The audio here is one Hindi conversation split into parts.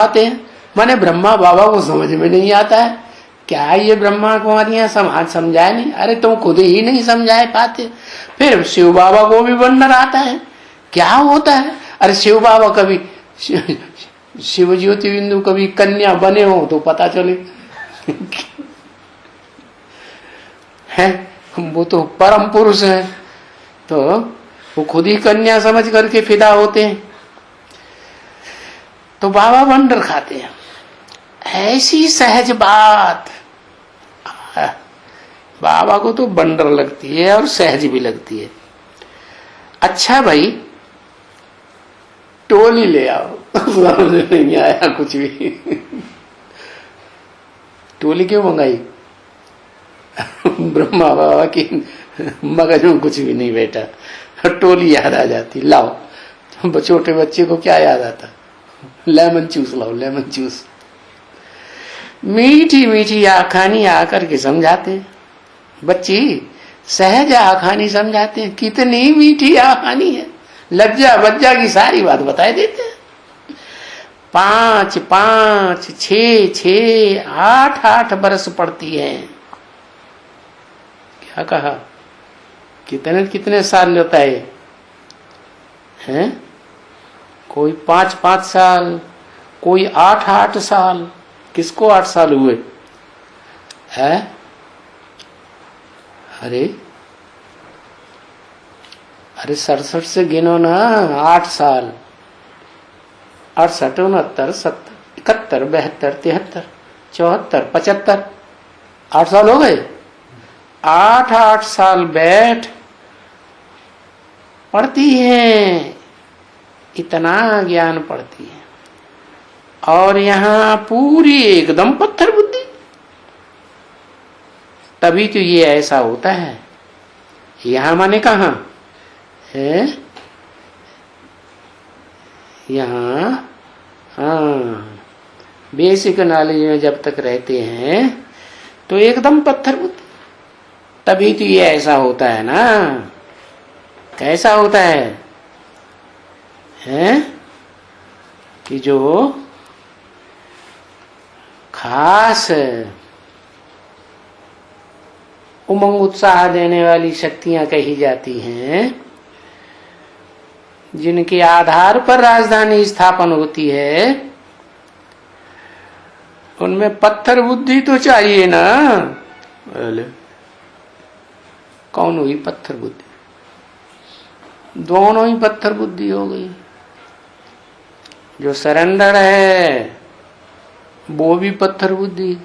आते हैं, माने ब्रह्मा बाबा को समझ में नहीं आता है। क्या ये ब्रह्मा कुमारियां समाज समझाए नहीं? अरे तुम खुद ही नहीं समझाए पाते। फिर शिव बाबा को भी बंडर आता है, क्या होता है? अरे शिव बाबा कभी शिव ज्योति बिंदु कभी कन्या बने हो तो पता चले है, वो तो परम पुरुष है, तो वो खुद ही कन्या समझ करके फिदा होते हैं। तो बाबा बंडर खाते हैं। ऐसी सहज बात बाबा को तो बंडर लगती है और सहज भी लगती है। अच्छा भाई टोली ले आओ समझ नहीं आया कुछ भी टोली क्यों मंगाई? ब्रह्मा बाबा की मगज में कुछ भी नहीं बैठा, टोली याद आ जाती। लाओ, छोटे बच्चे को क्या याद आता? लेमन जूस लाओ, लेमन जूस। मीठी मीठी आखानी आकर के समझाते बच्ची, सहज आखानी समझाते हैं। कितनी मीठी आखानी है, लज्जा बज्जा की सारी बात बताए देते हैं। 5 5 6 6 8 8 बरस पड़ती है। क्या कहा? कितने कितने साल लेता है? हैं? कोई 5 5 साल, कोई 8 8 साल। किसको 8 साल हुए? है? अरे 67 से गिनो ना, 8 साल। 68 69 70 71 72 73 74 75 8 साल हो गए। 8 8 साल बैठ पढ़ती है, इतना ज्ञान पढ़ती है। और यहाँ पूरी एकदम पत्थर बुद्धि। तभी तो ये ऐसा होता है। यहाँ माने कहाँ है? यहाँ हाँ, बेसिक नॉलेज में जब तक रहते हैं तो एकदम पत्थर बुद्धि। तभी तो ये ऐसा होता है ना। कैसा होता है? कि जो खास उमंग उत्साह देने वाली शक्तियां कही जाती हैं, जिनके आधार पर राजधानी स्थापन होती है, उनमें पत्थर बुद्धि तो चाहिए ना। कौन हुई पत्थर बुद्धि? दोनों ही पत्थर बुद्धि हो गई। जो सरेंडर है वो भी पत्थर बुद्धि,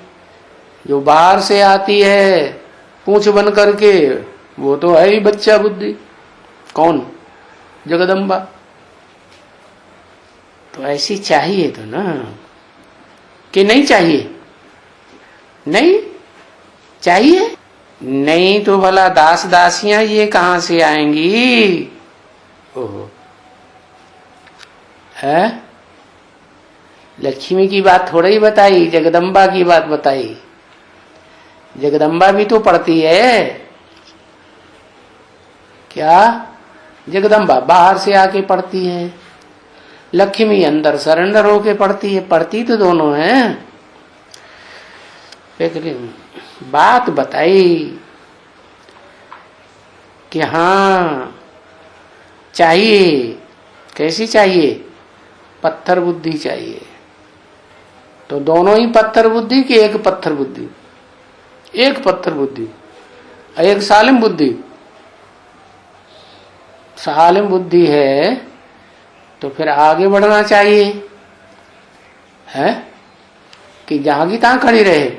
जो बाहर से आती है पूंछ बन करके वो तो है ही बच्चा बुद्धि। कौन? जगदम्बा। तो ऐसी चाहिए तो ना, कि नहीं चाहिए? नहीं चाहिए, नहीं तो भला दास दासियां ये कहां से आएंगी? ओहो, है? लक्ष्मी की बात थोड़ा ही बताई, जगदम्बा की बात बताई। जगदम्बा भी तो पढ़ती है। क्या? जगदम्बा बाहर से आके पढ़ती है, लक्ष्मी अंदर सरेंडर होके पढ़ती है। पढ़ती तो दोनों है। लेकिन बात बताई कि हाँ चाहिए। कैसी चाहिए? पत्थर बुद्धि चाहिए। तो दोनों ही पत्थर बुद्धि कि एक पत्थर बुद्धि? एक पत्थर बुद्धि, एक सालिम बुद्धि। सालिम बुद्धि है तो फिर आगे बढ़ना चाहिए, है कि जहां की तहां खड़ी रहे।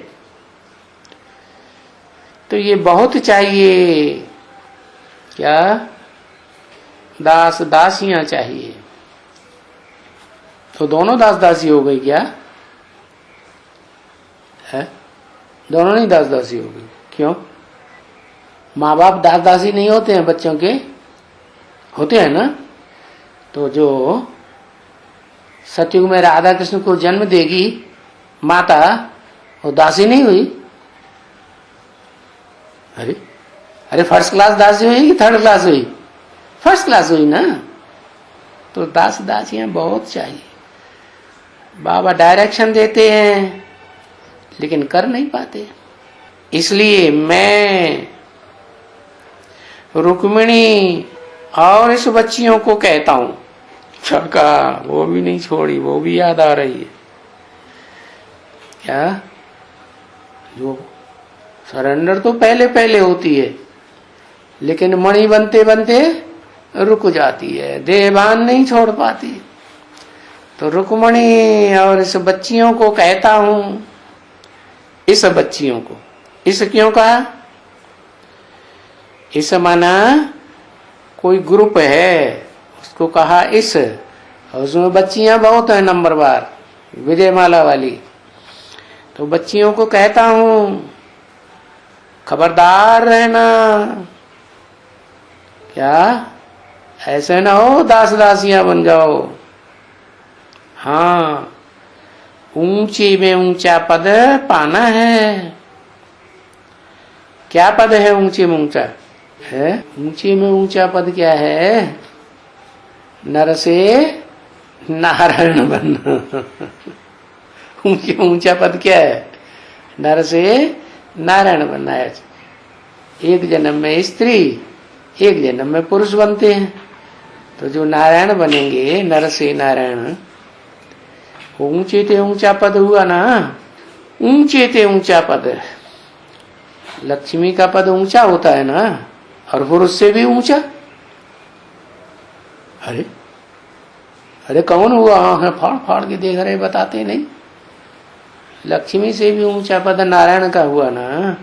तो ये बहुत चाहिए। क्या? दास दासियां चाहिए। तो दोनों दास दासी हो गई क्या? है? दोनों नहीं दास दासी हो गई। क्यों? माँ बाप दास दासी नहीं होते हैं बच्चों के? होते हैं ना। तो जो सतयुग में राधा कृष्ण को जन्म देगी माता, वो दासी नहीं हुई? अरे फर्स्ट क्लास दासी हुई कि थर्ड क्लास हुई? फर्स्ट क्लास हुई ना। तो दास दासियां बहुत चाहिए। बाबा डायरेक्शन देते हैं लेकिन कर नहीं पाते। इसलिए मैं रुक्मिणी और इस बच्चियों को कहता हूं, छका वो भी नहीं छोड़ी, वो भी याद आ रही है क्या? जो सरेंडर तो पहले पहले होती है लेकिन मणि बनते बनते रुक जाती है, देहभान नहीं छोड़ पाती। तो रुक्मणी और इस बच्चियों को कहता हूं, इस बच्चियों को, इस क्यों कहा? इस माना कोई ग्रुप है उसको कहा इस, और उसमें बच्चियां बहुत है नंबरवार, विजयमाला वाली। तो बच्चियों को कहता हूं खबरदार रहना, क्या ऐसे ना हो दास दासियां बन जाओ। हाँ, ऊंचे में ऊंचा पद पाना है। क्या पद है ऊंचे में ऊंचा है? ऊंचे में ऊंचा पद क्या है? नर से नारायण बनना। ऊंचे में ऊंचा पद क्या है? नर से नारायण बनना है। एक जन्म में स्त्री, एक जन्म में पुरुष बनते हैं। तो जो नारायण बनेंगे, नर से नारायण, ऊंचे ते ऊंचा पद हुआ ना। ऊंचे ते ऊंचा पद, लक्ष्मी का पद ऊंचा होता है ना, और पुरुष से भी ऊंचा। अरे अरे कौन हुआ? आंखें फाड़ फाड़ के देख रहे, बताते नहीं। लक्ष्मी से भी ऊंचा पद नारायण का हुआ ना।